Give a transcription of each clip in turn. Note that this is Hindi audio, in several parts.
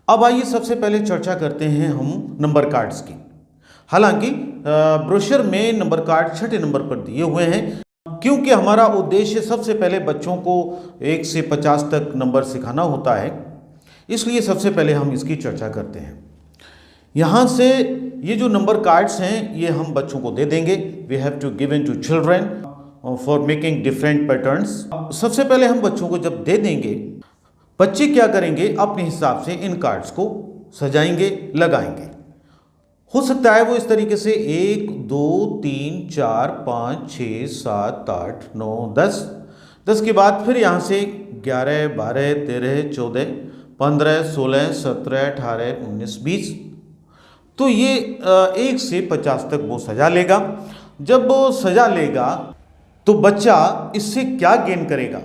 अब आइए सबसे पहले चर्चा करते हैं हम नंबर कार्ड्स की। हालांकि ब्रोशर में नंबर कार्ड 6 नंबर पर दिए हुए हैं, क्योंकि हमारा उद्देश्य सबसे पहले बच्चों को 1 से 50 तक नंबर सिखाना होता है, इसलिए सबसे पहले हम इसकी चर्चा करते हैं। यहाँ से ये जो नंबर कार्ड्स हैं ये हम बच्चों को दे देंगे। We have to given to children for making different patterns. सबसे पहले हम बच्चों को जब दे देंगे, बच्चे क्या करेंगे, अपने हिसाब से इन कार्ड्स को सजाएंगे, लगाएंगे। हो सकता है वो इस तरीके से 1 2 3 4 5 6 7 8 9 10, 10 के बाद फिर यहाँ से 11 12 13 14 15 16 17 18 19 20। तो ये 1 से 50 तक वो सजा लेगा। जब वो सजा लेगा तो बच्चा इससे क्या गेन करेगा।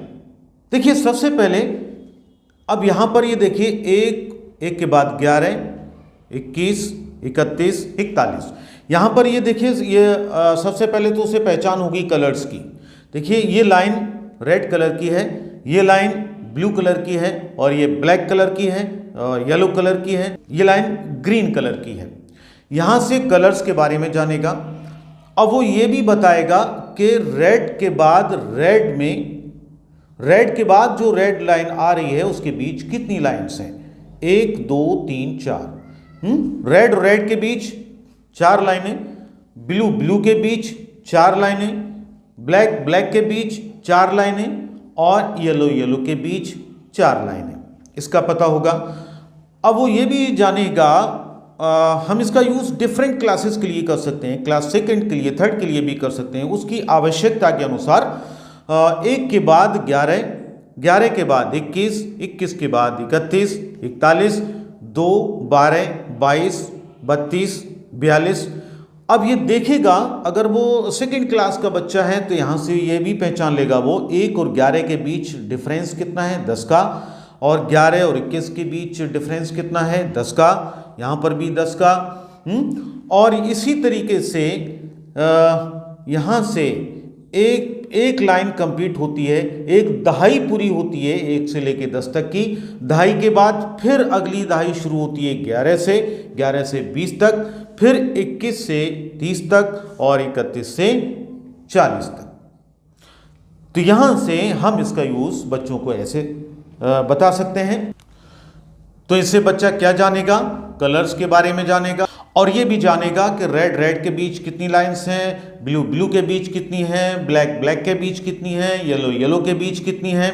देखिए सबसे पहले अब यहाँ पर ये देखिए 1 के बाद 11 21 31 41। यहाँ पर ये देखिए ये सबसे पहले तो उसे पहचान होगी कलर्स की। देखिए ये लाइन रेड कलर की है, ये लाइन ब्लू कलर की है, और ये ब्लैक कलर की है, और येलो कलर की है, ये लाइन ग्रीन कलर की है। यहाँ से कलर्स के बारे में जानेगा। अब वो ये भी बताएगा कि रेड के बाद रेड के बाद जो रेड लाइन आ रही है उसके बीच कितनी लाइन्स हैं, 1 2 3 4। रेड और रेड के बीच 4 लाइनें, ब्लू के बीच 4 लाइनें, ब्लैक के बीच 4 लाइनें, और येलो के बीच 4 लाइनें। इसका पता होगा। अब वो ये भी जानेगा हम इसका यूज़ डिफरेंट क्लासेस के लिए कर सकते हैं, क्लास 2 के लिए, 3 के लिए भी कर सकते हैं, उसकी आवश्यकता के अनुसार। 1 के बाद 11, 11 के बाद 21, 21 के बाद 31, 41, 2 12 22 32 42। अब ये देखेगा, अगर वो 2nd क्लास का बच्चा है तो यहाँ से ये भी पहचान लेगा वो 1 और 11 के बीच डिफरेंस कितना है, 10 का, और 11 और 21 के बीच डिफरेंस कितना है, 10 का, यहाँ पर भी 10 का। और इसी तरीके से यहाँ से एक लाइन कंप्लीट होती है, एक दहाई पूरी होती है 1 से लेके 10 तक की। दहाई के बाद फिर अगली दहाई शुरू होती है 11 से 20 तक, फिर 21 से 30 तक, और 31 से 40 तक। तो यहाँ से हम इसका यूज़ बच्चों को ऐसे बता सकते हैं। तो इससे बच्चा क्या जानेगा, कलर्स के बारे में जानेगा, और ये भी जानेगा कि रेड के बीच कितनी लाइंस हैं, ब्लू के बीच कितनी हैं, ब्लैक के बीच कितनी हैं, येलो के बीच कितनी हैं।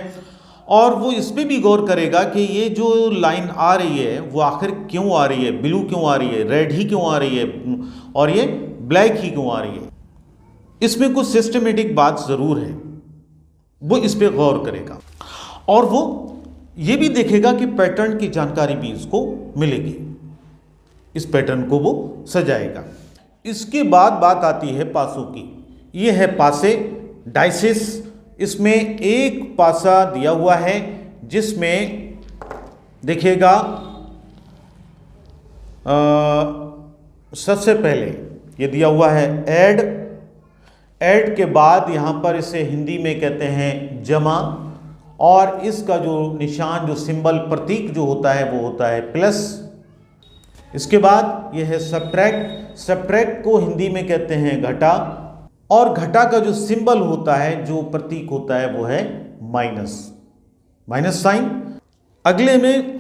और वो इस पर भी गौर करेगा कि ये जो लाइन आ रही है वो आखिर क्यों आ रही है, ब्लू क्यों आ रही है, रेड ही क्यों आ रही है, और ये ब्लैक ही क्यों आ रही है। इसमें कुछ सिस्टमेटिक बात ज़रूर है, वो इस पर गौर करेगा। और वो ये भी देखेगा कि पैटर्न की जानकारी भी इसको मिलेगी, इस पैटर्न को वो सजाएगा। इसके बाद बात आती है पासों की। ये है पासे, डाइसेस। इसमें एक पासा दिया हुआ है जिसमें देखिएगा सबसे पहले ये दिया हुआ है ऐड के बाद यहाँ पर इसे हिंदी में कहते हैं जमा, और इसका जो निशान, जो सिंबल, प्रतीक जो होता है वो होता है प्लस। इसके बाद यह है सब्ट्रैक्ट को हिंदी में कहते हैं घटा, और घटा का जो सिंबल होता है, जो प्रतीक होता है वो है माइनस साइन। अगले में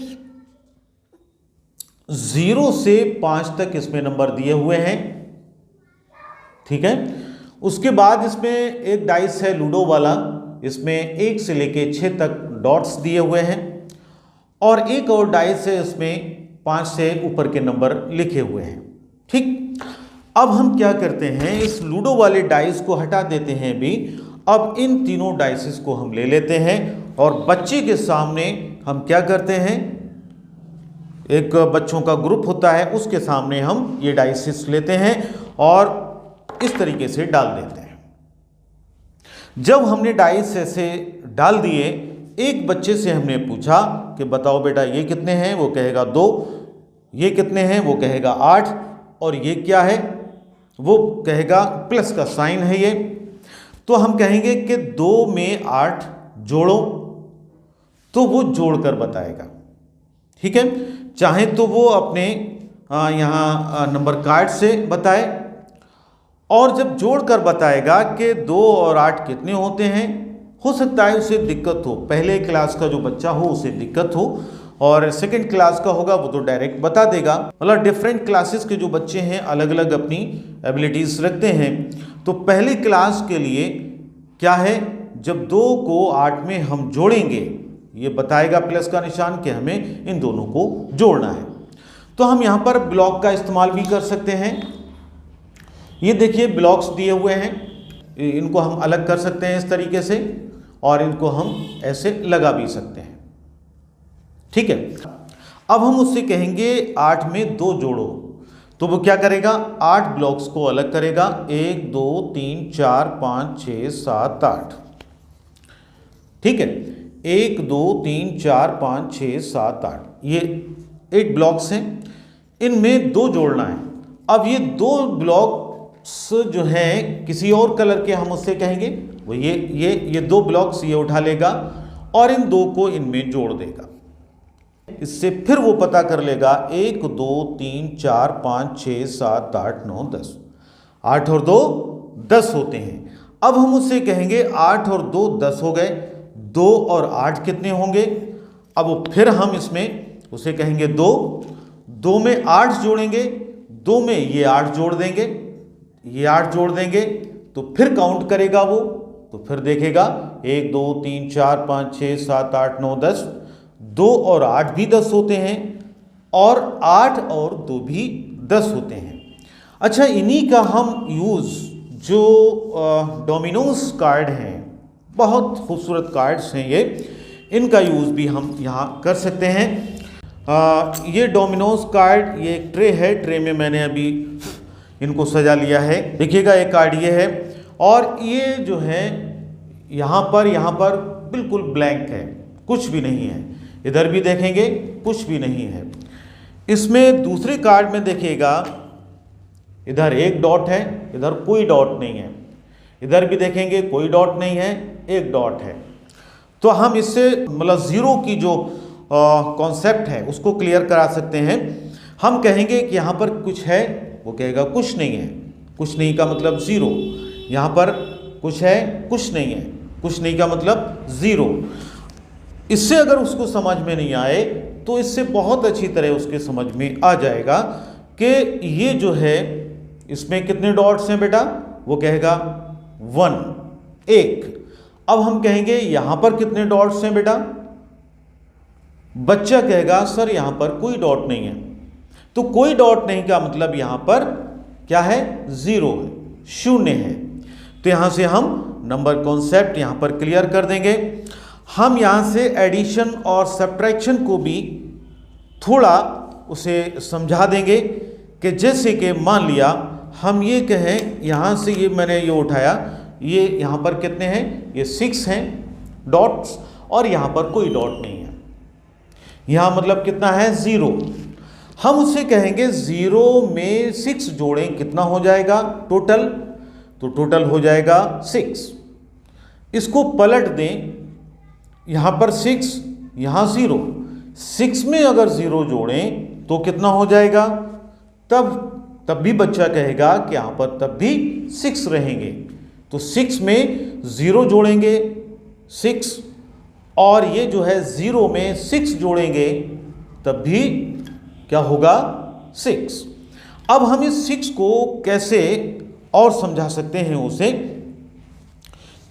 0 से 5 तक इसमें नंबर दिए हुए हैं, ठीक है। उसके बाद इसमें एक डाइस है लूडो वाला, इसमें 1 से लेके 6 तक डॉट्स दिए हुए हैं, और एक और डाइस है इसमें 5 से ऊपर के नंबर लिखे हुए हैं, ठीक। अब हम क्या करते हैं, इस लूडो वाले डाइस को हटा देते हैं भी। अब इन तीनों डाइसेस को हम ले लेते हैं, और बच्चे के सामने हम क्या करते हैं, एक बच्चों का ग्रुप होता है, उसके सामने हम ये डाइसेस लेते हैं और इस तरीके से डाल देते हैं। जब हमने डाइस ऐसे डाल दिए, एक बच्चे से हमने पूछा कि बताओ बेटा ये कितने हैं, वो कहेगा 2, ये कितने हैं, वो कहेगा 8, और ये क्या है, वो कहेगा प्लस का साइन है ये। तो हम कहेंगे कि 2 में 8 जोड़ो, तो वो जोड़कर बताएगा, ठीक है। चाहे तो वो अपने यहाँ नंबर कार्ड से बताए, और जब जोड़कर बताएगा कि 2 और 8 कितने होते हैं। हो सकता है उसे दिक्कत हो, पहले क्लास का जो बच्चा हो उसे दिक्कत हो, और सेकंड क्लास का होगा वो तो डायरेक्ट बता देगा। मतलब डिफरेंट क्लासेस के जो बच्चे हैं अलग अलग अपनी एबिलिटीज़ रखते हैं। तो पहली क्लास के लिए क्या है, जब 2 को 8 में हम जोड़ेंगे, ये बताएगा प्लस का निशान कि हमें इन दोनों को जोड़ना है। तो हम यहाँ पर ब्लॉक का इस्तेमाल भी कर सकते हैं। ये देखिए ब्लॉक्स दिए हुए हैं, इनको हम अलग कर सकते हैं इस तरीके से, और इनको हम ऐसे लगा भी सकते हैं। ठीक है, अब हम उससे कहेंगे 8 में 2 जोड़ो, तो वो क्या करेगा, 8 ब्लॉक्स को अलग करेगा, 1 2 3 4 5 6 7 8। ठीक है, 1 2 3 4 5 6 7 8, ये 8 ब्लॉक्स हैं, इनमें 2 जोड़ना है। अब ये 2 ब्लॉक्स जो हैं किसी और कलर के, हम उससे कहेंगे वो ये 2 ब्लॉक्स ये उठा लेगा और इन 2 को इनमें जोड़ देगा। इससे फिर वो पता कर लेगा 1 2 3 4 5 6 7 8 9 10, 8 और 2 10 होते हैं। अब हम उससे कहेंगे 8 और 2 10 हो गए, 2 और 8 कितने होंगे। अब फिर हम इसमें उसे कहेंगे 2 में 8 जोड़ेंगे, 2 में ये 8 जोड़ देंगे, ये 8 जोड़ देंगे, तो फिर काउंट करेगा वो, तो फिर देखेगा 1 2 3 4 5 6 7 8 9 10, 2 और 8 भी 10 होते हैं, और 8 और 2 भी 10 होते हैं। अच्छा, इन्हीं का हम यूज़ जो डोमिनोज कार्ड हैं, बहुत खूबसूरत कार्ड्स हैं ये, इनका यूज़ भी हम यहाँ कर सकते हैं। ये डोमिनोज कार्ड, ये एक ट्रे है, ट्रे में मैंने अभी इनको सजा लिया है। देखिएगा एक कार्ड ये है, और ये जो है यहाँ पर बिल्कुल ब्लैंक है, कुछ भी नहीं है। इधर भी देखेंगे कुछ भी नहीं है। इसमें दूसरे कार्ड में देखिएगा, इधर एक डॉट है, इधर कोई डॉट नहीं है। इधर भी देखेंगे कोई डॉट नहीं है, एक डॉट है। तो हम इससे मतलब ज़ीरो की जो कॉन्सेप्ट है उसको क्लियर करा सकते हैं। हम कहेंगे कि यहाँ पर कुछ है, वो कहेगा कुछ नहीं है। कुछ नहीं का मतलब ज़ीरो। यहाँ पर कुछ है, कुछ नहीं है, कुछ नहीं का मतलब ज़ीरो। इससे अगर उसको समझ में नहीं आए तो इससे बहुत अच्छी तरह उसके समझ में आ जाएगा कि ये जो है इसमें कितने डॉट्स हैं बेटा, वो कहेगा 1, 1। अब हम कहेंगे यहाँ पर कितने डॉट्स हैं बेटा, बच्चा कहेगा सर यहाँ पर कोई डॉट नहीं है। तो कोई डॉट नहीं का मतलब यहाँ पर क्या है, ज़ीरो है, शून्य है। तो यहाँ से हम नंबर कॉन्सेप्ट यहाँ पर क्लियर कर देंगे। हम यहाँ से एडिशन और सब्ट्रैक्शन को भी थोड़ा उसे समझा देंगे कि जैसे कि मान लिया हम ये कहें, यहाँ से ये मैंने ये उठाया, ये यहाँ पर कितने हैं, ये 6 हैं डॉट्स, और यहाँ पर कोई डॉट नहीं है। यहाँ मतलब कितना है, 0। हम उसे कहेंगे 0 में 6 जोड़ें, कितना हो जाएगा टोटल, तो टोटल हो जाएगा 6। इसको पलट दें, यहाँ पर 6, यहाँ 0। 6 में अगर 0 जोड़ें तो कितना हो जाएगा, तब भी बच्चा कहेगा कि यहाँ पर तब भी 6 रहेंगे। तो 6 में 0 जोड़ेंगे 6, और ये जो है 0 में 6 जोड़ेंगे तब भी क्या होगा, 6। अब हम इस 6 को कैसे और समझा सकते हैं उसे,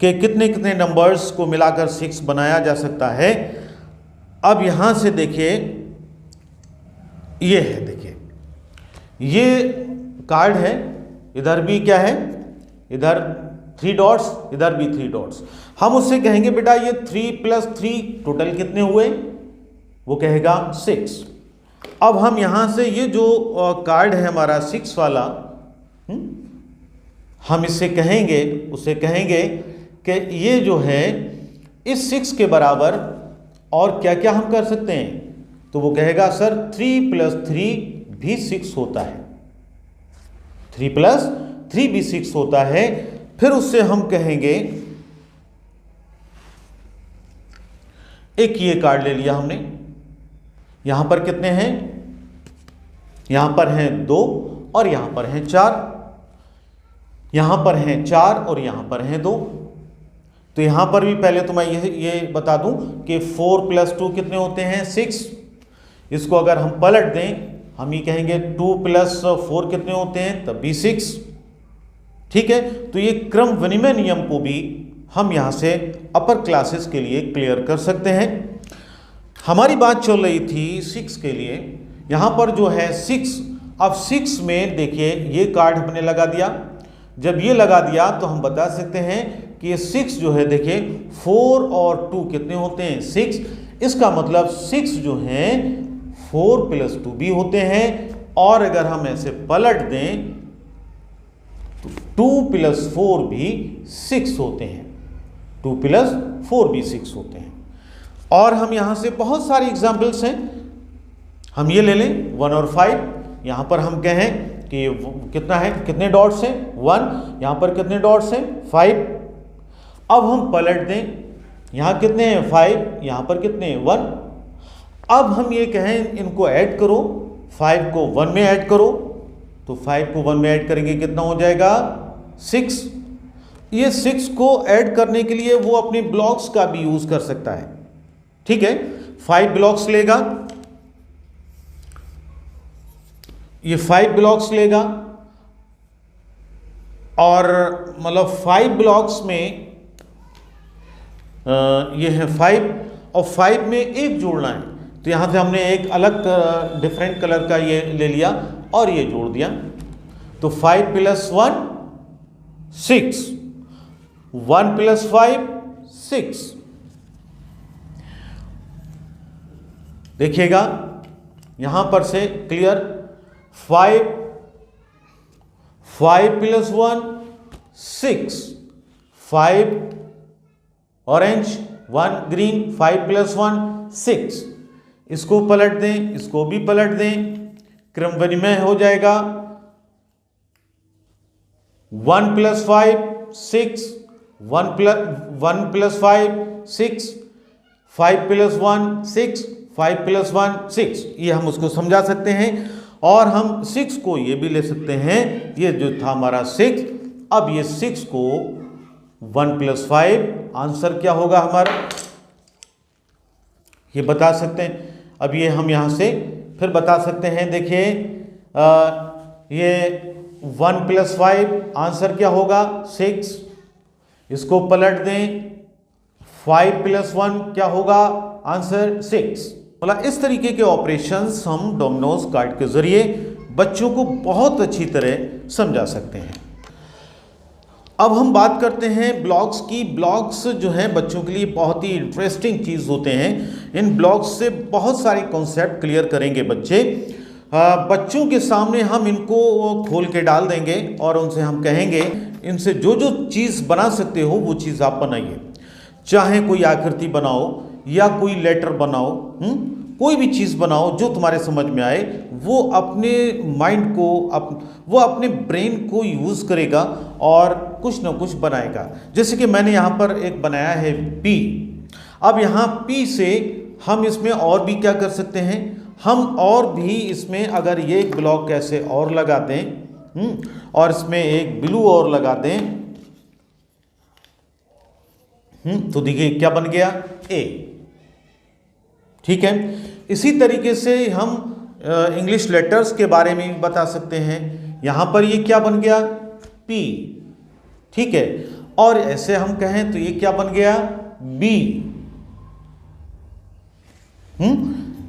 कि कितने कितने नंबर्स को मिलाकर 6 बनाया जा सकता है। अब यहाँ से देखिए, ये है, देखिए ये कार्ड है, इधर भी क्या है, इधर 3 डॉट्स, इधर भी 3 डॉट्स। हम उससे कहेंगे बेटा ये 3 + 3 टोटल कितने हुए, वो कहेगा 6। अब हम यहाँ से ये जो कार्ड है हमारा 6 वाला, हम इससे कहेंगे, उसे कहेंगे कि ये जो है इस 6 के बराबर और क्या क्या हम कर सकते हैं, तो वो कहेगा सर 3 + 3 भी 6 होता है, 3 + 3 भी 6 होता है। फिर उससे हम कहेंगे, एक ये कार्ड ले लिया हमने, यहाँ पर कितने हैं यहां पर हैं 2 और यहां पर हैं 4, यहां पर हैं 4 और यहां पर हैं 2। तो यहां पर भी पहले तो मैं ये बता दूं कि 4 + 2 कितने होते हैं 6। इसको अगर हम पलट दें, हम ये कहेंगे 2 + 4 कितने होते हैं, तब भी 6। ठीक है, तो ये क्रम विनिमय नियम को भी हम यहां से अपर क्लासेस के लिए क्लियर कर सकते हैं। हमारी बात चल रही थी 6 के लिए। यहां पर जो है 6, अब 6 में देखिए ये कार्ड हमने लगा दिया। जब ये लगा दिया तो हम बता सकते हैं कि ये 6 जो है, देखिए 4 और 2 कितने होते हैं 6। इसका मतलब 6 जो है 4 + 2 भी होते हैं, और अगर हम ऐसे पलट दें तो 2 + 4 भी 6 होते हैं। 2 + 4 भी 6 होते हैं। और हम यहां से बहुत सारे एग्जाम्पल्स हैं, हम ये ले लें 1 और 5। यहां पर हम कहें कि कितना है, कितने डॉट्स हैं 1, यहां पर कितने डॉट्स हैं 5। अब हम पलट दें, यहां कितने हैं 5, यहां पर कितने हैं 1। अब हम ये कहें इनको ऐड करो, 5 को 1 में ऐड करो, तो 5 को 1 में ऐड करेंगे कितना हो जाएगा 6। ये 6 को ऐड करने के लिए वो अपने ब्लॉक्स का भी यूज कर सकता है। ठीक है, 5 ब्लॉक्स लेगा, ये 5 ब्लॉक्स लेगा, और मतलब 5 ब्लॉक्स में ये है 5, और 5 में एक जोड़ना है, तो यहां से हमने एक अलग डिफरेंट कलर का ये ले लिया और ये जोड़ दिया। तो 5 + 1 6, 1 + 5 6। देखिएगा यहां पर से क्लियर, 5 + 1 6, 5 ऑरेंज 1 ग्रीन, 5 + 1 6। इसको पलट दें, इसको भी पलट दें, क्रम विनिमय हो जाएगा 1 + 5 6, 1 + 5 6, 5 + 1 6, 5 + 1 6। ये हम उसको समझा सकते हैं। और हम 6 को ये भी ले सकते हैं, ये जो था हमारा 6, अब ये 6 को 1 + 5, आंसर क्या होगा हमारा, ये बता सकते हैं। अब ये हम यहां से फिर बता सकते हैं, देखिए ये 1 + 5 आंसर क्या होगा 6। इसको पलट दें, 5 + 1 क्या होगा आंसर 6। मतलब इस तरीके के ऑपरेशंस हम डोमिनोज कार्ड के जरिए बच्चों को बहुत अच्छी तरह समझा सकते हैं। अब हम बात करते हैं ब्लॉक्स की। ब्लॉक्स जो हैं बच्चों के लिए बहुत ही इंटरेस्टिंग चीज़ होते हैं। इन ब्लॉक्स से बहुत सारे कॉन्सेप्ट क्लियर करेंगे बच्चे। बच्चों के सामने हम इनको खोल के डाल देंगे और उनसे हम कहेंगे इनसे जो जो चीज़ बना सकते हो वो चीज़ आप बनाइए। चाहे कोई आकृति बनाओ या कोई लेटर बनाओ, कोई भी चीज़ बनाओ जो तुम्हारे समझ में आए, वो अपने माइंड को वो अपने ब्रेन को यूज़ करेगा और कुछ ना कुछ बनाएगा। जैसे कि मैंने यहाँ पर एक बनाया है पी। अब यहाँ पी से हम इसमें और भी क्या कर सकते हैं, हम और भी इसमें अगर ये एक ब्लॉक ऐसे और लगा दें और इसमें एक ब्लू और लगा दें, तो देखिए क्या बन गया ए। ठीक है, इसी तरीके से हम इंग्लिश लेटर्स के बारे में भी बता सकते हैं। यहां पर ये क्या बन गया पी। ठीक है, और ऐसे हम कहें तो ये क्या बन गया बी।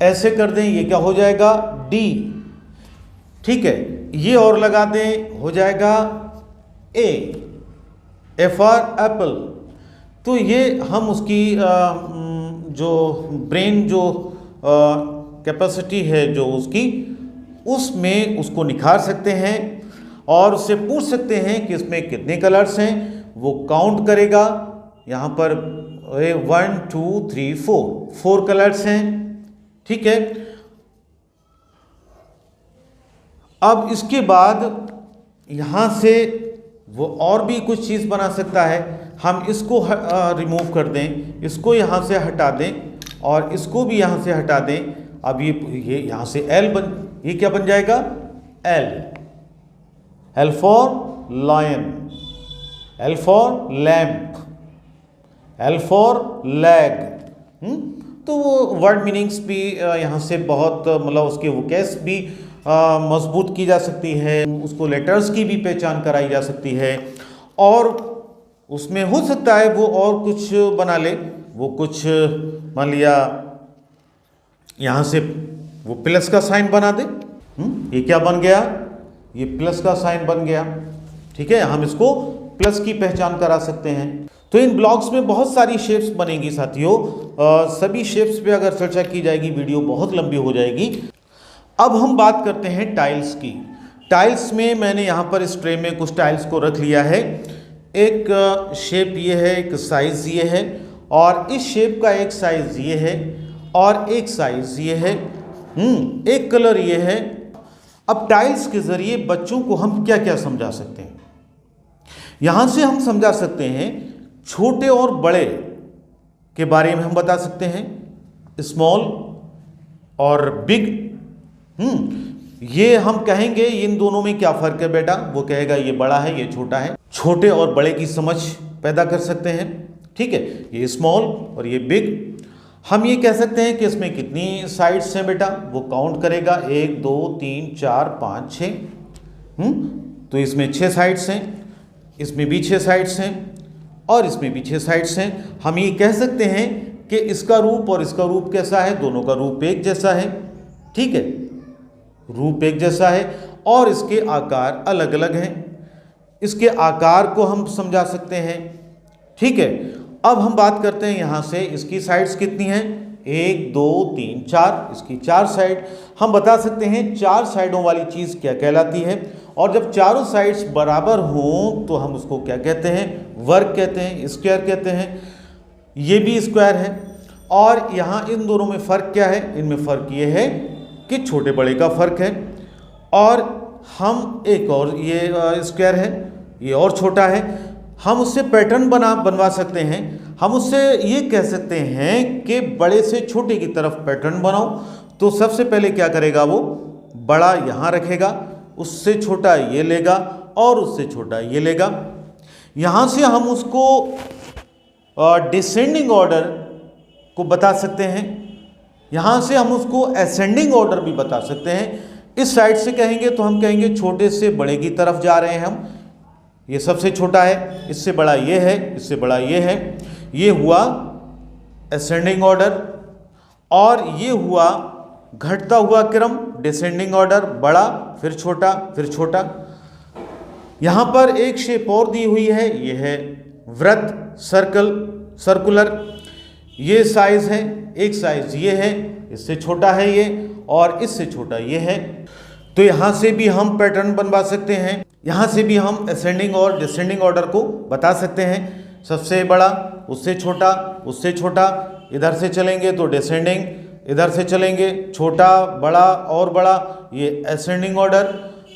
ऐसे कर दें ये क्या हो जाएगा डी। ठीक है, ये और लगा दें हो जाएगा ए, एफ फॉर एप्पल। तो ये हम उसकी जो ब्रेन जो कैपेसिटी है जो उसकी, उसमें उसको निखार सकते हैं और उससे पूछ सकते हैं कि इसमें कितने कलर्स हैं। वो काउंट करेगा, यहाँ पर 1 2 3 4 कलर्स हैं। ठीक है, अब इसके बाद यहाँ से वो और भी कुछ चीज़ बना सकता है। हम इसको रिमूव कर दें, इसको यहाँ से हटा दें और इसको भी यहाँ से हटा दें अब ये यहां से ये क्या बन जाएगा? L for lion, L for lamp, L for leg. तो वो वर्ड मीनिंग्स भी यहाँ से बहुत मतलब उसके वोकैस भी मजबूत की जा सकती है, उसको लेटर्स की भी पहचान कराई जा सकती है, और उसमें हो सकता है वो और कुछ बना ले, वो कुछ मान लिया यहाँ से वो प्लस का साइन बना दे। ये क्या बन गया? ये प्लस का साइन बन गया। ठीक है, हम इसको प्लस की पहचान करा सकते हैं। तो इन ब्लॉक्स में बहुत सारी शेप्स बनेंगी साथियों। सभी शेप्स पे अगर चर्चा की जाएगी वीडियो बहुत लंबी हो जाएगी। अब हम बात करते हैं टाइल्स की। टाइल्स में मैंने यहाँ पर इस ट्रे में कुछ टाइल्स को रख लिया है। एक शेप ये है, एक साइज ये है, और इस शेप का एक साइज ये है, और एक साइज ये है, एक कलर ये है। अब टाइल्स के जरिए बच्चों को हम क्या क्या समझा सकते हैं? यहां से हम समझा सकते हैं छोटे और बड़े के बारे में हम बता सकते हैं, स्मॉल और बिग। ये हम कहेंगे इन दोनों में क्या फर्क है बेटा? वो कहेगा ये बड़ा है, ये छोटा है। छोटे और बड़े की समझ पैदा कर सकते हैं। ठीक है, ये स्मॉल और ये बिग। हम ये कह सकते हैं कि इसमें कितनी साइड्स हैं बेटा? वो काउंट करेगा 1 2 3 4 5 6। तो इसमें 6 साइड्स हैं, इसमें भी 6 साइड्स हैं, और इसमें भी 6 साइड्स हैं। हम ये कह सकते हैं कि इसका रूप और इसका रूप कैसा है? दोनों का रूप एक जैसा है। ठीक है, रूप एक जैसा है, और इसके आकार अलग अलग हैं। इसके आकार को हम समझा सकते हैं। ठीक है, अब हम बात करते हैं यहाँ से इसकी साइड्स कितनी हैं? 1 2 3 4। इसकी 4 साइड। हम बता सकते हैं 4 साइडों वाली चीज़ क्या कहलाती है, और जब चारों साइड्स बराबर हों तो हम उसको क्या कहते हैं? वर्ग कहते हैं, स्क्वायर कहते हैं। ये भी स्क्वायर है। और यहाँ इन दोनों में फ़र्क क्या है? इनमें फ़र्क ये है कि छोटे बड़े का फ़र्क है, और हम एक और ये स्क्वायर है, ये और छोटा है। हम उससे पैटर्न बनवा सकते हैं। हम उससे ये कह सकते हैं कि बड़े से छोटे की तरफ पैटर्न बनाओ। तो सबसे पहले क्या करेगा? वो बड़ा यहाँ रखेगा, उससे छोटा ये लेगा, और उससे छोटा ये लेगा। यहाँ से हम उसको डिसेंडिंग ऑर्डर को बता सकते हैं। यहाँ से हम उसको असेंडिंग ऑर्डर भी बता सकते हैं। इस साइड से कहेंगे तो हम कहेंगे छोटे से बड़े की तरफ जा रहे हैं हम। ये सबसे छोटा है, इससे बड़ा ये है, इससे बड़ा ये है। ये हुआ असेंडिंग ऑर्डर, और ये हुआ घटता हुआ क्रम डिसेंडिंग ऑर्डर। बड़ा, फिर छोटा, फिर छोटा। यहाँ पर एक शेप और दी हुई है, ये है वृत्त, सर्कल, सर्कुलर। ये साइज है, एक साइज ये है, इससे छोटा है ये, और इससे छोटा ये है। तो यहाँ से भी हम पैटर्न बनवा सकते हैं। यहाँ से भी हम असेंडिंग और डिसेंडिंग ऑर्डर को बता सकते हैं। सबसे बड़ा, उससे छोटा, उससे छोटा। इधर से चलेंगे तो डिसेंडिंग, इधर से चलेंगे छोटा, बड़ा और बड़ा, ये असेंडिंग ऑर्डर।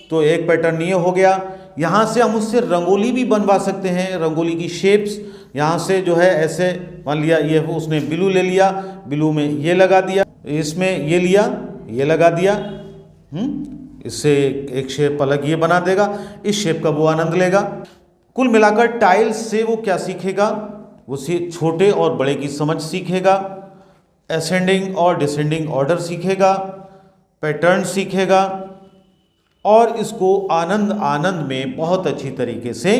तो एक पैटर्न ये हो गया। यहाँ से हम उससे रंगोली भी बनवा सकते हैं, रंगोली की शेप्स। यहाँ से जो है ऐसे मान लिया, ये उसने ब्लू ले लिया, ब्लू में ये लगा दिया, इसमें ये लिया, ये लगा दिया। इससे एक शेप अलग ये बना देगा, इस शेप का वो आनंद लेगा। कुल मिलाकर टाइल्स से वो क्या सीखेगा? वो छोटे और बड़े की समझ सीखेगा, असेंडिंग और डिसेंडिंग ऑर्डर सीखेगा, पैटर्न सीखेगा, और इसको आनंद में बहुत अच्छी तरीके से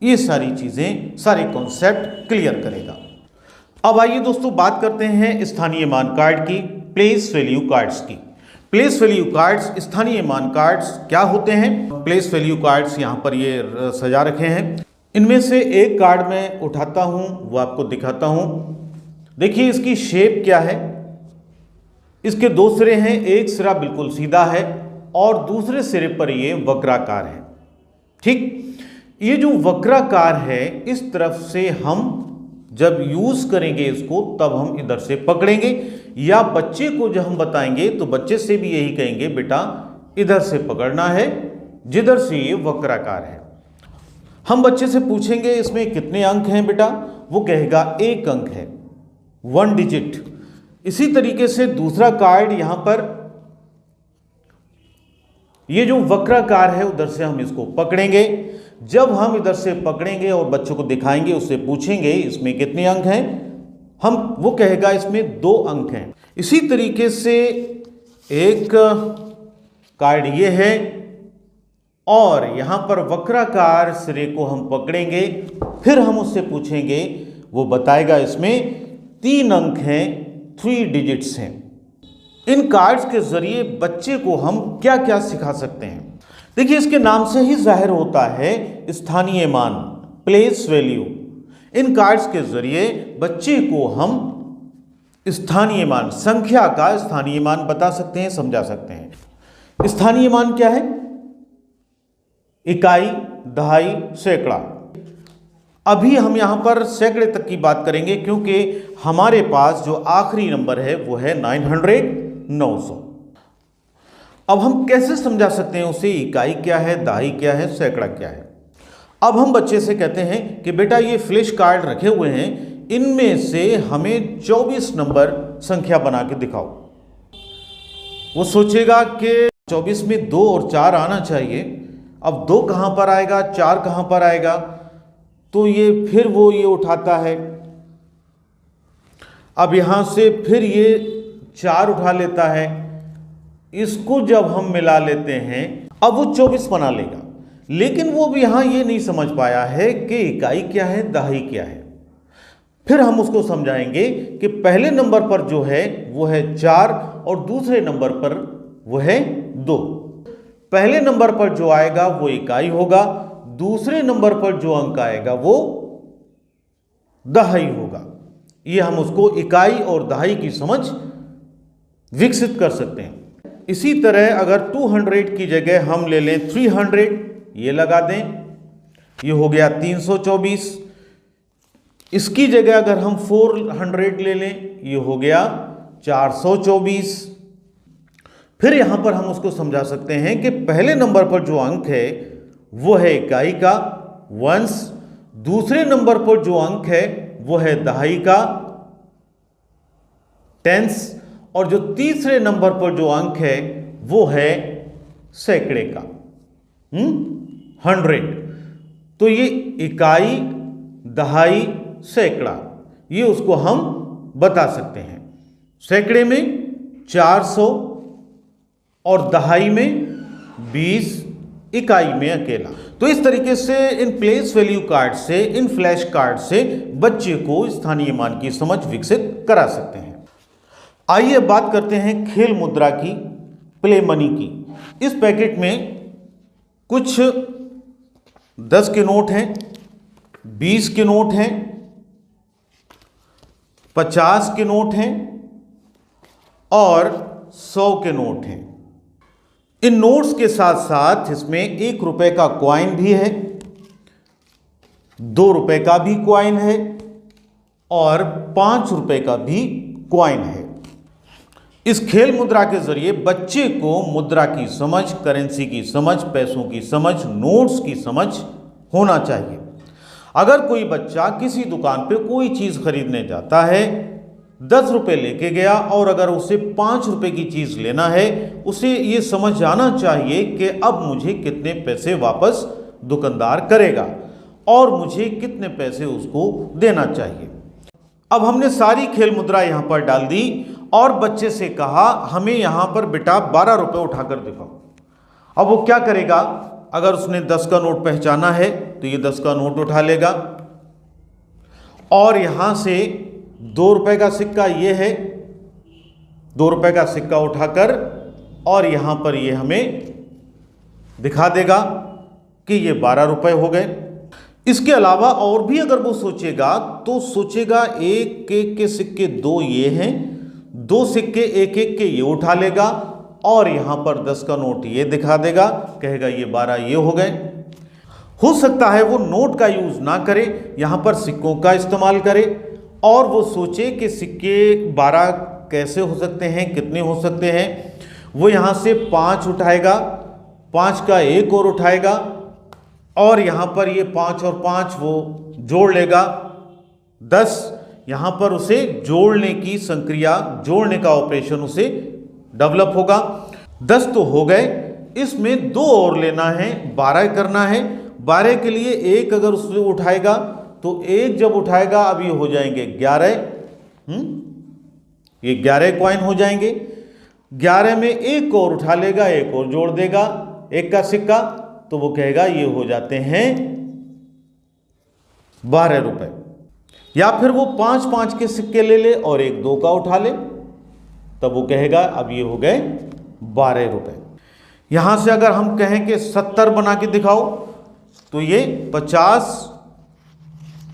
ये सारी चीज़ें, सारे कॉन्सेप्ट क्लियर करेगा। अब आइए दोस्तों बात करते हैं स्थानीय मान कार्ड की, प्लेस वैल्यू कार्ड्स की। प्लेस वैल्यू कार्ड्स, स्थानीय मान कार्ड्स क्या होते हैं? प्लेस वैल्यू कार्ड्स यहाँ पर ये सजा रखे हैं। इनमें से एक कार्ड मैं उठाता हूँ, वो आपको दिखाता हूँ। देखिए इसकी शेप क्या है। इसके 2 सिरे हैं, एक सिरा बिल्कुल सीधा है और दूसरे सिरे पर ये वक्राकार है। ठीक, ये जो वक्राकार है, इस तरफ से हम जब यूज करेंगे इसको तब हम इधर से पकड़ेंगे, या बच्चे को जब हम बताएंगे तो बच्चे से भी यही कहेंगे, बेटा इधर से पकड़ना है जिधर से ये वक्राकार है। हम बच्चे से पूछेंगे इसमें कितने अंक हैं बेटा, वो कहेगा 1 अंक है, 1 डिजिट। इसी तरीके से दूसरा कार्ड यहां पर, ये जो वक्राकार है उधर से हम इसको पकड़ेंगे। जब हम इधर से पकड़ेंगे और बच्चों को दिखाएंगे, उससे पूछेंगे इसमें कितने अंक हैं, वो कहेगा इसमें 2 अंक हैं। इसी तरीके से एक कार्ड ये है और यहां पर वक्राकार सिरे को हम पकड़ेंगे, फिर हम उससे पूछेंगे, वो बताएगा इसमें 3 अंक हैं, 3 डिजिट्स हैं। इन कार्ड्स के जरिए बच्चे को हम क्या क्या सिखा सकते हैं? देखिए, इसके नाम से ही जाहिर होता है स्थानीय मान, प्लेस वैल्यू। इन कार्ड्स के जरिए बच्चे को हम स्थानीय मान, संख्या का स्थानीय मान बता सकते हैं, समझा सकते हैं। स्थानीय मान क्या है? इकाई, दहाई, सैकड़ा। अभी हम यहां पर सैकड़े तक की बात करेंगे क्योंकि हमारे पास जो आखिरी नंबर है वो है 900। अब हम कैसे समझा सकते हैं उसे, इकाई क्या है, दहाई क्या है, सैकड़ा क्या है? अब हम बच्चे से कहते हैं कि बेटा ये फ्लैश कार्ड रखे हुए हैं, इनमें से हमें 24 नंबर संख्या बना के दिखाओ। वो सोचेगा कि 24 में 2 और 4 आना चाहिए। अब 2 कहां पर आएगा, 4 कहां पर आएगा? तो ये फिर वो ये उठाता है, अब यहां से फिर ये 4 उठा लेता है, इसको जब हम मिला लेते हैं अब वो 24 बना लेगा। लेकिन वो भी यहां ये नहीं समझ पाया है कि इकाई क्या है, दहाई क्या है। फिर हम उसको समझाएंगे कि पहले नंबर पर जो है वो है 4 और दूसरे नंबर पर वो है 2। पहले नंबर पर जो आएगा वो इकाई होगा, दूसरे नंबर पर जो अंक आएगा वो दहाई होगा। ये हम उसको इकाई और दहाई की समझ विकसित कर सकते हैं। इसी तरह अगर 200 की जगह हम ले लें 300, ये लगा दें, ये हो गया 324। इसकी जगह अगर हम 400 ले लें, ये हो गया 424। फिर यहां पर हम उसको समझा सकते हैं कि पहले नंबर पर जो अंक है वो है इकाई का, वंस। दूसरे नंबर पर जो अंक है वो है दहाई का, टेंस। और जो तीसरे नंबर पर जो अंक है वो है सैकड़े का, 100। तो ये इकाई, दहाई, सैकड़ा, ये उसको हम बता सकते हैं। सैकड़े में 400 और दहाई में 20, इकाई में अकेला। तो इस तरीके से इन प्लेस वैल्यू कार्ड से, इन फ्लैश कार्ड से बच्चे को स्थानीय मान की समझ विकसित करा सकते हैं। आइए बात करते हैं खेल मुद्रा की, प्ले मनी की। इस पैकेट में कुछ 10 के नोट हैं, 20 के नोट हैं, 50 के नोट हैं और 100 के नोट हैं। इन नोट्स के साथ साथ इसमें 1 रुपए का कॉइन भी है, 2 रुपए का भी कॉइन है और 5 रुपए का भी कॉइन है। इस खेल मुद्रा के जरिए बच्चे को मुद्रा की समझ, करेंसी की समझ, पैसों की समझ, नोट्स की समझ होना चाहिए। अगर कोई बच्चा किसी दुकान पे कोई चीज़ खरीदने जाता है, 10 रुपये लेके गया और अगर उसे 5 रुपये की चीज़ लेना है, उसे ये समझ आना चाहिए कि अब मुझे कितने पैसे वापस दुकानदार करेगा और मुझे कितने पैसे उसको देना चाहिए। अब हमने सारी खेल मुद्रा यहाँ पर डाल दी और बच्चे से कहा हमें यहाँ पर बेटा 12 रुपये उठाकर दिखाओ। अब वो क्या करेगा? अगर उसने 10 का नोट पहचाना है तो ये 10 का नोट उठा लेगा और यहाँ से 2 रुपये का सिक्का ये है, 2 रुपये का सिक्का उठाकर और यहाँ पर ये हमें दिखा देगा कि ये 12 रुपये हो गए। इसके अलावा और भी अगर वो सोचेगा तो सोचेगा 1 के सिक्के 2 ये हैं, 2 सिक्के 1 के ये उठा लेगा और यहाँ पर 10 का नोट ये दिखा देगा, कहेगा ये 12 ये हो गए। हो सकता है वो नोट का यूज ना करे, यहाँ पर सिक्कों का इस्तेमाल करे और वो सोचे कि सिक्के 12 कैसे हो सकते हैं, कितने हो सकते हैं। वो यहाँ से 5 उठाएगा, 5 का 1 और उठाएगा और यहाँ पर ये 5 और 5 वो जोड़ लेगा, 10। यहां पर उसे जोड़ने की संक्रिया, जोड़ने का ऑपरेशन उसे डेवलप होगा। 10 तो हो गए, इसमें 2 और लेना है, 12 करना है। 12 के लिए 1 अगर उससे उठाएगा तो 1 जब उठाएगा अब ये हो जाएंगे 11, ये 11 कॉइन हो जाएंगे। 11 में 1 और उठा लेगा, 1 और जोड़ देगा, 1 का सिक्का, तो वो कहेगा ये हो जाते हैं 12 रुपए। या फिर वो 5-5 के सिक्के ले ले और 1-2 का उठा ले, तब वो कहेगा अब ये हो गए 12 रुपए। यहां से अगर हम कहें कि 70 बना के दिखाओ तो ये 50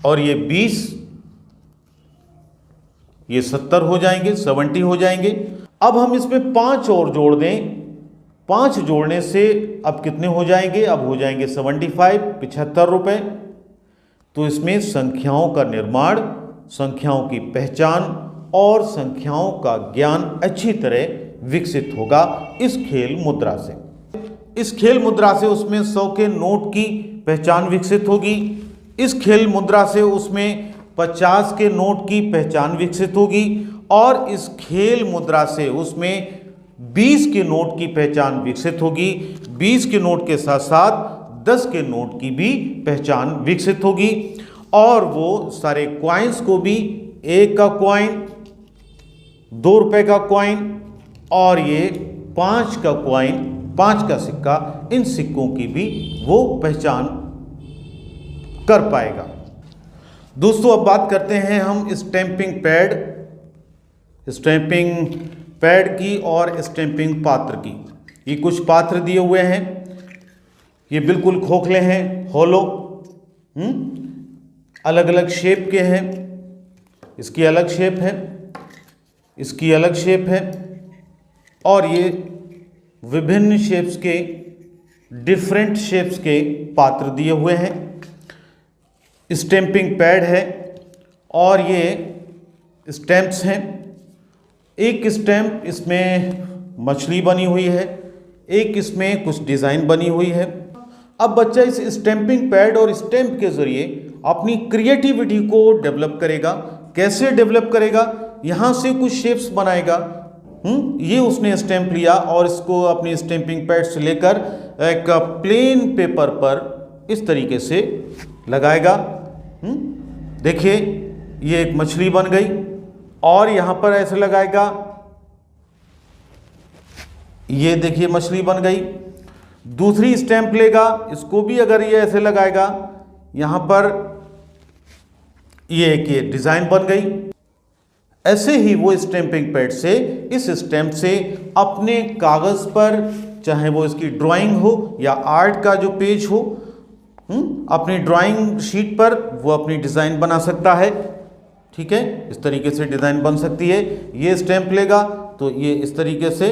और ये 20, ये 70 हो जाएंगे, 70 हो जाएंगे। अब हम इसमें 5 और जोड़ दें, 5 जोड़ने से अब कितने हो जाएंगे, अब हो जाएंगे 75 रुपए। तो इसमें संख्याओं का निर्माण, संख्याओं की पहचान और संख्याओं का ज्ञान अच्छी तरह विकसित होगा इस खेल मुद्रा से। इस खेल मुद्रा से उसमें 100 के नोट की पहचान विकसित होगी। इस खेल मुद्रा से उसमें 50 के नोट की पहचान विकसित होगी और इस खेल मुद्रा से उसमें 20 के नोट की पहचान विकसित होगी। 20 के नोट के साथ साथ 10 के नोट की भी पहचान विकसित होगी और वो सारे क्वाइंस को भी, 1 का क्वाइन, 2 रुपए का क्वाइन और ये 5 का क्वाइन, 5 का सिक्का, इन सिक्कों की भी वो पहचान कर पाएगा। दोस्तों अब बात करते हैं हम स्टैंपिंग पैड की और स्टैंपिंग पात्र की। ये कुछ पात्र दिए हुए हैं, ये बिल्कुल खोखले हैं, होलो, अलग अलग शेप के हैं। इसकी अलग शेप है, इसकी अलग शेप है और ये विभिन्न शेप्स के, डिफरेंट शेप्स के पात्र दिए हुए हैं। स्टैंपिंग पैड है और ये स्टैंप्स हैं। एक स्टैंप इसमें मछली बनी हुई है, एक इसमें कुछ डिज़ाइन बनी हुई है। अब बच्चा इस स्टैंपिंग पैड और स्टैंप के ज़रिए अपनी क्रिएटिविटी को डेवलप करेगा। कैसे डेवलप करेगा, यहाँ से कुछ शेप्स बनाएगा। ये उसने स्टैंप लिया और इसको अपनी स्टैंपिंग पैड से लेकर एक प्लेन पेपर पर इस तरीके से लगाएगा। देखिए ये एक मछली बन गई और यहाँ पर ऐसे लगाएगा, ये देखिए मछली बन गई। दूसरी स्टैंप लेगा, इसको भी अगर ये ऐसे लगाएगा, यहाँ पर ये एक डिज़ाइन बन गई। ऐसे ही वो स्टैंपिंग पैड से, इस स्टैंप से अपने कागज़ पर, चाहे वो इसकी ड्राइंग हो या आर्ट का जो पेज हो, अपनी ड्राइंग शीट पर वो अपनी डिज़ाइन बना सकता है। ठीक है, इस तरीके से डिज़ाइन बन सकती है। ये स्टैंप लेगा तो ये इस तरीके से,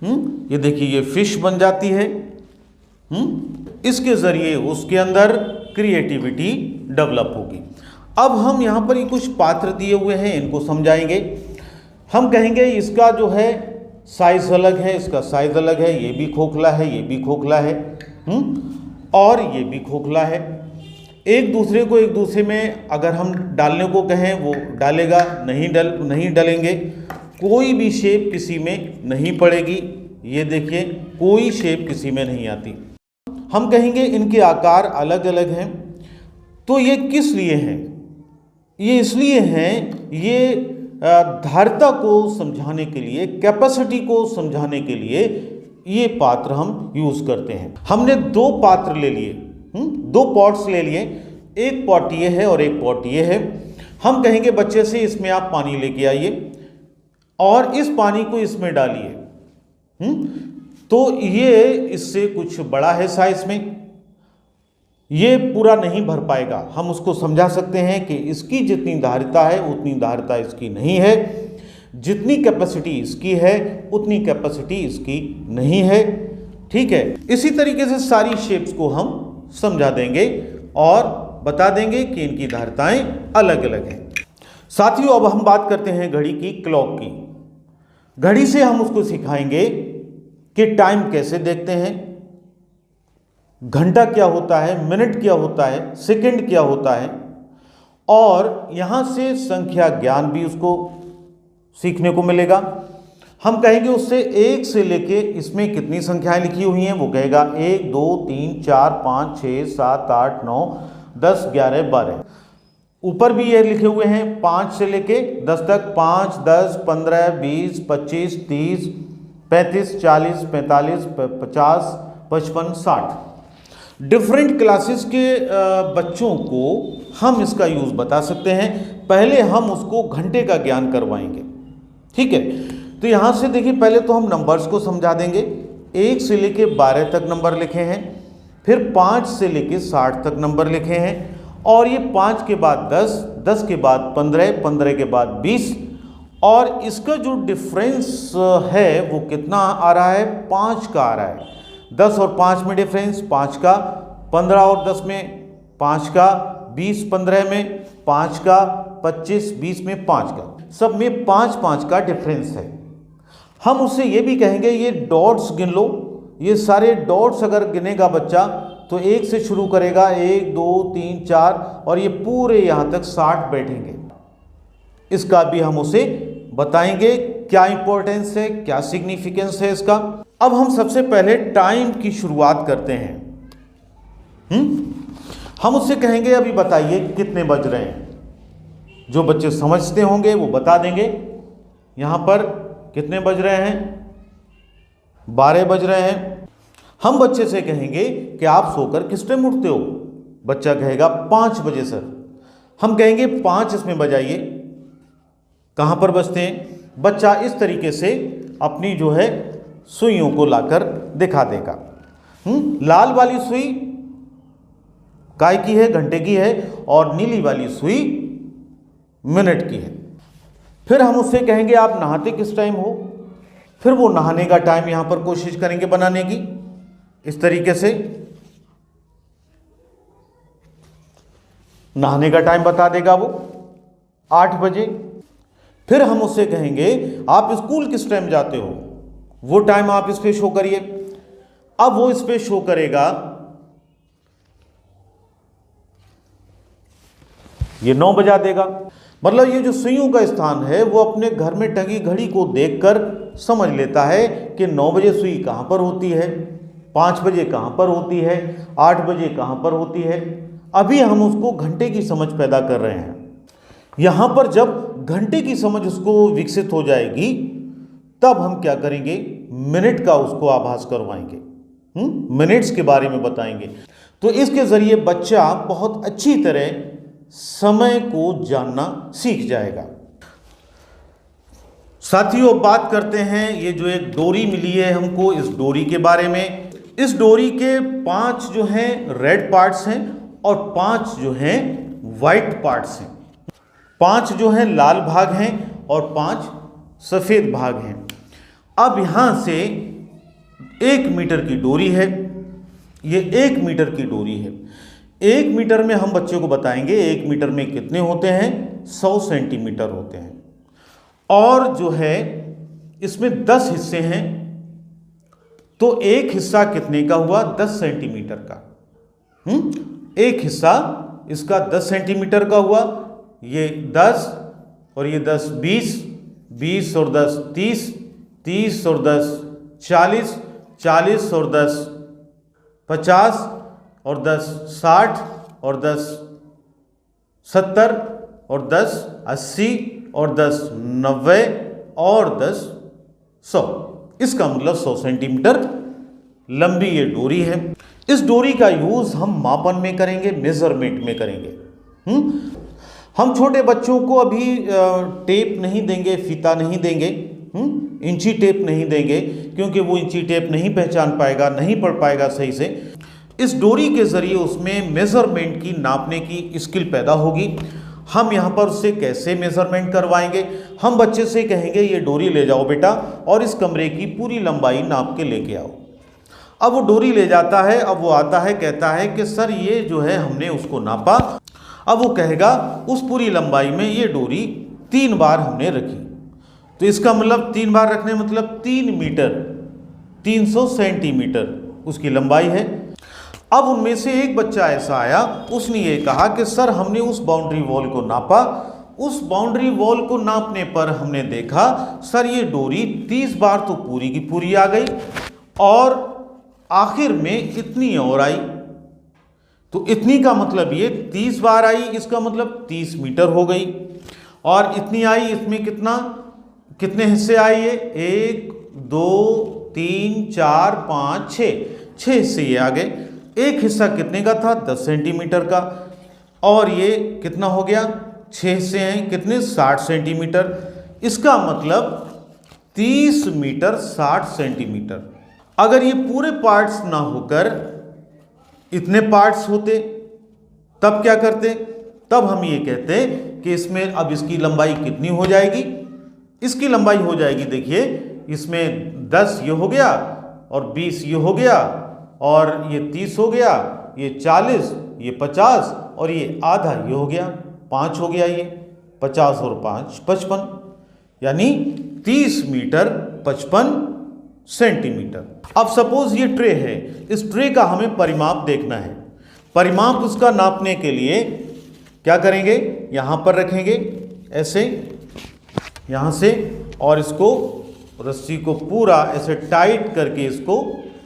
ये देखिए ये फिश बन जाती है। इसके ज़रिए उसके अंदर क्रिएटिविटी डेवलप होगी। अब हम यहाँ पर ये कुछ पात्र दिए हुए हैं, इनको समझाएंगे। हम कहेंगे इसका जो है साइज़ अलग है, इसका साइज़ अलग है, ये भी खोखला है, ये भी खोखला है, और ये भी खोखला है। एक दूसरे में अगर हम डालने को कहें वो डालेगा, नहीं डलेंगे। कोई भी शेप किसी में नहीं पड़ेगी। ये देखिए कोई शेप किसी में नहीं आती। हम कहेंगे इनके आकार अलग अलग हैं। तो ये किस लिए हैं? ये इसलिए हैं, ये धारिता को समझाने के लिए, कैपेसिटी को समझाने के लिए ये पात्र हम यूज करते हैं। हमने 2 पात्र ले लिए, 2 पॉट्स ले लिए। एक पॉट ये है और एक पॉट ये है। हम कहेंगे बच्चे से इसमें आप पानी लेके आइए और इस पानी को इसमें डालिए। तो ये इससे कुछ बड़ा है साइज में, ये पूरा नहीं भर पाएगा। हम उसको समझा सकते हैं कि इसकी जितनी धारिता है उतनी धारिता इसकी नहीं है, जितनी कैपेसिटी इसकी है उतनी कैपेसिटी इसकी नहीं है। ठीक है, इसी तरीके से सारी शेप्स को हम समझा देंगे और बता देंगे कि इनकी धारिताएं अलग अलग हैं। साथियों अब हम बात करते हैं घड़ी की, क्लॉक की। घड़ी से हम उसको सिखाएंगे कि टाइम कैसे देखते हैं, घंटा क्या होता है, मिनट क्या होता है, सेकंड क्या होता है, और यहाँ से संख्या ज्ञान भी उसको सीखने को मिलेगा। हम कहेंगे उससे 1 से लेके इसमें कितनी संख्याएं लिखी हुई हैं, वो कहेगा 1 2 3 4 5 6 7 8 9 10 11 12। ऊपर भी ये लिखे हुए हैं 5 से लेके 10 तक, 5 10 15 20 25 30 35 40 45 50 55 60। डिफरेंट क्लासेस के बच्चों को हम इसका यूज़ बता सकते हैं। पहले हम उसको घंटे का ज्ञान करवाएंगे, ठीक है। तो यहाँ से देखिए, पहले तो हम नंबर्स को समझा देंगे। 1 से लेके 12 तक नंबर लिखे हैं, फिर 5 से लेके 60 तक नंबर लिखे हैं, और ये 5 के बाद 10, 10 के बाद 15, 15 के बाद 20, और इसका जो डिफरेंस है वो कितना आ रहा है, 5 का आ रहा है। 10 और 5 में डिफरेंस 5 का, 15 और 10 में 5 का, 20 15 में 5 का, 25 20 में 5 का, सब में 5 5 का डिफरेंस है। हम उससे ये भी कहेंगे ये डॉट्स गिन लो। ये सारे डॉट्स अगर गिनेगा बच्चा तो 1 से शुरू करेगा, 1 2 3 4, और ये पूरे यहाँ तक 60 बैठेंगे। इसका भी हम उसे बताएंगे क्या इंपॉर्टेंस है, क्या सिग्निफिकेंस है इसका। अब हम सबसे पहले टाइम की शुरुआत करते हैं। हम उससे कहेंगे अभी बताइए कितने बज रहे हैं। जो बच्चे समझते होंगे वो बता देंगे। यहाँ पर कितने बज रहे हैं, 12 बज रहे हैं। हम बच्चे से कहेंगे कि आप सोकर किस टाइम उठते हो। बच्चा कहेगा 5 बजे सर। हम कहेंगे 5 इसमें बजाइए, कहाँ पर बजते हैं। बच्चा इस तरीके से अपनी जो है सुइयों को लाकर दिखा देगा। लाल वाली सुई काय की है, घंटे की है, और नीली वाली सुई मिनट की है। फिर हम उससे कहेंगे आप नहाते किस टाइम हो। फिर वो नहाने का टाइम यहां पर कोशिश करेंगे बनाने की, इस तरीके से नहाने का टाइम बता देगा वो 8 बजे। फिर हम उससे कहेंगे आप स्कूल किस टाइम जाते हो, वो टाइम आप इस पे शो करिए। अब वो इस पे शो करेगा ये 9 बजा देगा। मतलब ये जो सुइयों का स्थान है वो अपने घर में टंगी घड़ी को देखकर समझ लेता है कि 9 बजे सुई कहाँ पर होती है, 5 बजे कहाँ पर होती है, 8 बजे कहाँ पर होती है। अभी हम उसको घंटे की समझ पैदा कर रहे हैं। यहाँ पर जब घंटे की समझ उसको विकसित हो जाएगी तब हम क्या करेंगे, मिनट का उसको आभास करवाएंगे, मिनट्स के बारे में बताएंगे। तो इसके जरिए बच्चा बहुत अच्छी तरह समय को जानना सीख जाएगा। साथियों, बात करते हैं ये जो एक डोरी मिली है हमको, इस डोरी के बारे में। इस डोरी के 5 जो हैं रेड पार्ट्स हैं और 5 जो हैं वाइट पार्ट्स हैं। 5 जो हैं लाल भाग हैं और 5 सफेद भाग हैं। अब यहां से 1 मीटर की डोरी है, ये 1 मीटर की डोरी है। 1 मीटर में हम बच्चे को बताएंगे 1 मीटर में कितने होते हैं, 100 सेंटीमीटर होते हैं। और जो है इसमें 10 हिस्से हैं, तो एक हिस्सा कितने का हुआ, 10 सेंटीमीटर का। एक हिस्सा इसका 10 सेंटीमीटर का हुआ। ये 10 और ये 10 20, 20 और 10 30, 30 और 10 40, 40 और 10 50 और 10 60 और 10 70 और 10 80 और 10 90 और 10 100। इसका मतलब 100 सेंटीमीटर लंबी ये डोरी है। इस डोरी का यूज हम मापन में करेंगे, मेजरमेंट में करेंगे। हम छोटे बच्चों को अभी टेप नहीं देंगे, फीता नहीं देंगे, इंची टेप नहीं देंगे, क्योंकि वो इंची टेप नहीं पहचान पाएगा, नहीं पढ़ पाएगा सही से। इस डोरी के जरिए उसमें मेजरमेंट की, नापने की स्किल पैदा होगी। हम यहाँ पर उससे कैसे मेजरमेंट करवाएंगे, हम बच्चे से कहेंगे ये डोरी ले जाओ बेटा और इस कमरे की पूरी लंबाई नाप के लेके आओ। अब वो डोरी ले जाता है। अब वो आता है, कहता है कि सर ये जो है हमने उसको नापा। अब वो कहेगा उस पूरी लंबाई में ये डोरी 3 बार हमने रखी। तो इसका मतलब 3 बार रखने मतलब 3 मीटर 300 सेंटीमीटर उसकी लंबाई है। अब उनमें से एक बच्चा ऐसा आया, उसने ये कहा कि सर हमने उस बाउंड्री वॉल को नापा, उस बाउंड्री वॉल को नापने पर हमने देखा सर ये डोरी 30 बार तो पूरी की पूरी आ गई और आखिर में इतनी और आई। तो इतनी का मतलब ये 30 बार आई, इसका मतलब 30 मीटर हो गई। और इतनी आई, इसमें कितने हिस्से आए ये? 1 2 3 4 5 6 हिस्से ये आ गए। एक हिस्सा कितने का था? 10 सेंटीमीटर का। और ये कितना हो गया? 6 हिस्से हैं, कितने? 60 सेंटीमीटर। इसका मतलब 30 मीटर 60 सेंटीमीटर। अगर ये पूरे पार्ट्स ना होकर इतने पार्ट्स होते तब क्या करते? तब हम ये कहते कि इसमें अब इसकी लंबाई कितनी हो जाएगी? इसकी लंबाई हो जाएगी, देखिए इसमें 10 ये हो गया और 20 ये हो गया और ये 30 हो गया, ये 40, ये 50 और ये आधा ये हो गया, 5 हो गया, ये 50 और 5 55, यानी 30 मीटर 55 सेंटीमीटर। अब सपोज ये ट्रे है, इस ट्रे का हमें परिमाप देखना है। परिमाप उसका नापने के लिए क्या करेंगे? यहाँ पर रखेंगे ऐसे, यहाँ से, और इसको रस्सी को पूरा ऐसे टाइट करके इसको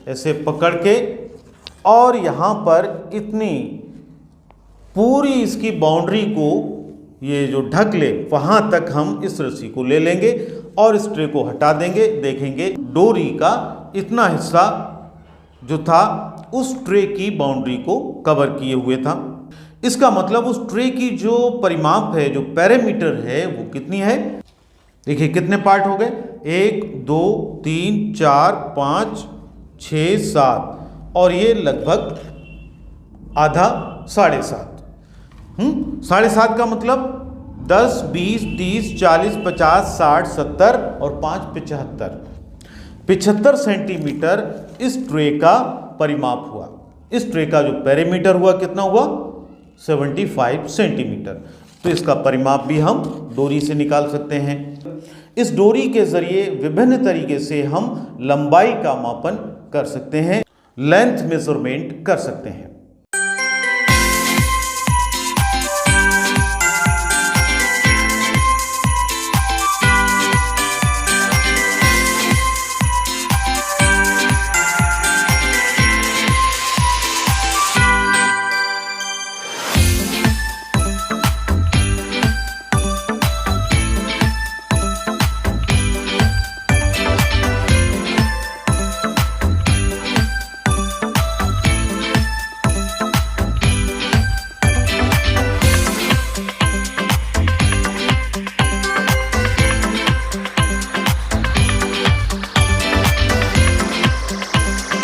ऐसे पकड़ के और यहाँ पर इतनी पूरी इसकी बाउंड्री को ये जो ढक ले वहाँ तक हम इस रस्सी को ले लेंगे और इस ट्रे को हटा देंगे। देखेंगे डोरी का इतना हिस्सा जो था उस ट्रे की बाउंड्री को कवर किए हुए था। इसका मतलब उस ट्रे की जो परिमाप है, जो पैरामीटर है, वो कितनी है? देखिए कितने पार्ट हो गए? 1 2 3 4 5 6 7 और ये लगभग आधा 7.5। 7.5 का मतलब 10 20 30 40 50 60 70 और 5 75 सेंटीमीटर इस ट्रे का परिमाप हुआ। इस ट्रे का जो पैरामीटर हुआ कितना हुआ? 75 सेंटीमीटर। तो इसका परिमाप भी हम डोरी से निकाल सकते हैं। इस डोरी के जरिए विभिन्न तरीके से हम लंबाई का मापन कर सकते हैं, लेंथ मेजरमेंट कर सकते हैं।